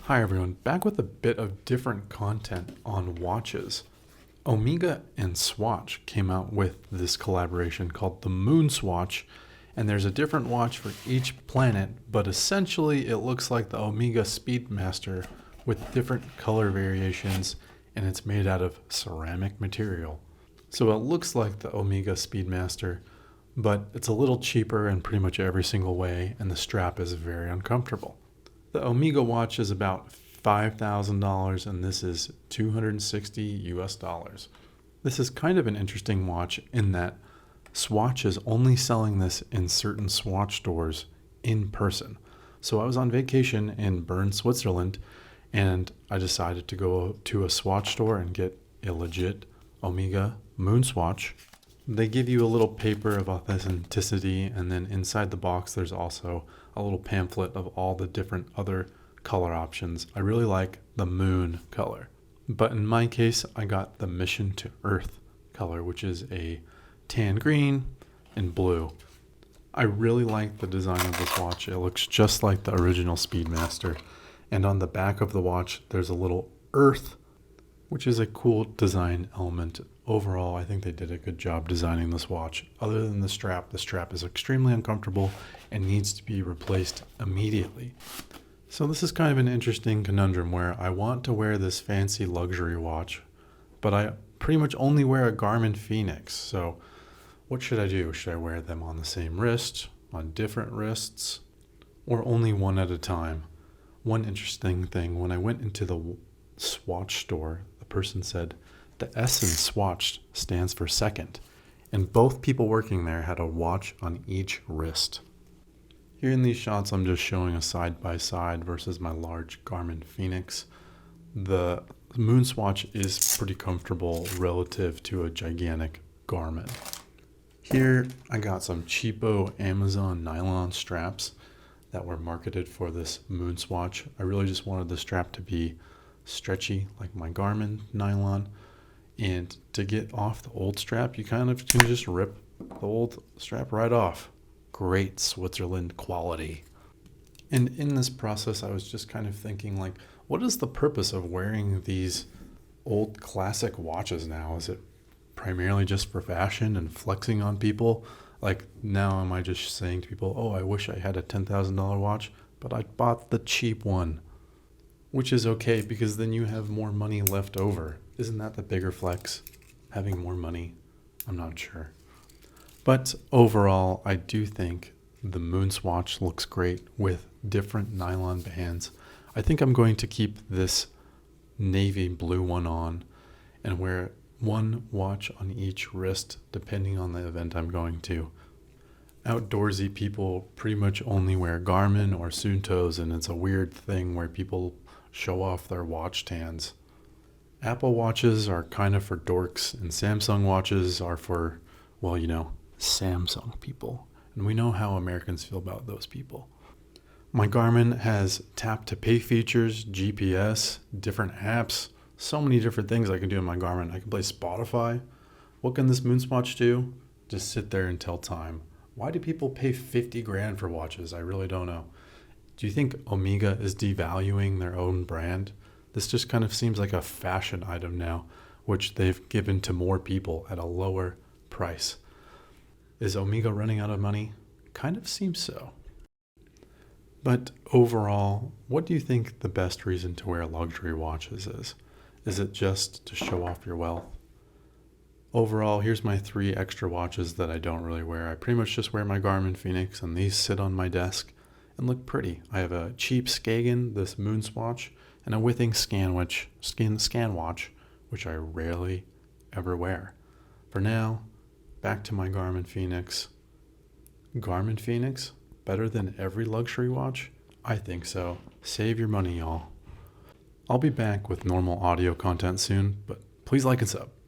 Hi everyone, back with a bit of different content on watches. Omega and Swatch came out with this collaboration called the MoonSwatch, and there's a different watch for each planet, but essentially it looks like the Omega Speedmaster with different color variations, and it's made out of ceramic material. So it looks like the Omega Speedmaster, but it's a little cheaper in pretty much every single way, and the strap is very uncomfortable. The Omega watch is about $5,000 and this is $260 US. This is kind of an interesting watch in that Swatch is only selling this in certain Swatch stores in person. So I was on vacation in Bern, Switzerland, and I decided to go to a Swatch store and get a legit Omega MoonSwatch. They give you a little paper of authenticity, and then inside the box there's also a little pamphlet of all the different other color options. I really like the moon color, but in my case I got the Mission to Earth color, which is a tan green and blue. I really like the design of this watch. It looks just like the original Speedmaster, and on the back of the watch there's a little Earth, which is a cool design element. Overall, I think they did a good job designing this watch. Other than the strap is extremely uncomfortable and needs to be replaced immediately. So this is kind of an interesting conundrum where I want to wear this fancy luxury watch, but I pretty much only wear a Garmin Fenix. So what should I do? Should I wear them on the same wrist, on different wrists, or only one at a time? One interesting thing, when I went into the Swatch store, the person said the S in Swatch stands for second, and both people working there had a watch on each wrist. Here in these shots, I'm just showing a side-by-side versus my large Garmin Fenix. The MoonSwatch is pretty comfortable relative to a gigantic Garmin. Here, I got some cheapo Amazon nylon straps that were marketed for this MoonSwatch. I really just wanted the strap to be stretchy like my Garmin nylon. And to get off the old strap, you kind of can just rip the old strap right off. Great Switzerland quality. And in this process, I was just kind of thinking, like, what is the purpose of wearing these old classic watches now? Is it primarily just for fashion and flexing on people? Like, now am I just saying to people, oh, I wish I had a $10,000 watch, but I bought the cheap one? Which is okay, because then you have more money left over. Isn't that the bigger flex? Having more money? I'm not sure. But overall, I do think the MoonSwatch looks great with different nylon bands. I think I'm going to keep this navy blue one on and wear one watch on each wrist depending on the event I'm going to. Outdoorsy people pretty much only wear Garmin or Suuntos, and it's a weird thing where people show off their watch tands. Apple watches are kind of for dorks, and Samsung watches are for, well, Samsung people. And we know how Americans feel about those people. My Garmin has tap to pay features, GPS, different apps, so many different things I can do in my Garmin. I can play Spotify. What can this MoonSwatch do? Just sit there and tell time. Why do people pay 50 grand for watches? I really don't know. Do you think Omega is devaluing their own brand? This just kind of seems like a fashion item now, which they've given to more people at a lower price. Is Omega running out of money? Kind of seems so. But overall, what do you think the best reason to wear luxury watches is? Is it just to show off your wealth? Overall, here's my 3 extra watches that I don't really wear. I pretty much just wear my Garmin Fenix, and these sit on my desk and look pretty. I have a cheap Skagen, this MoonSwatch, and a Withings Scanwatch, which I rarely ever wear. For now, back to my Garmin Fenix. Garmin Fenix, better than every luxury watch? I think so. Save your money, y'all. I'll be back with normal audio content soon, but please like and sub.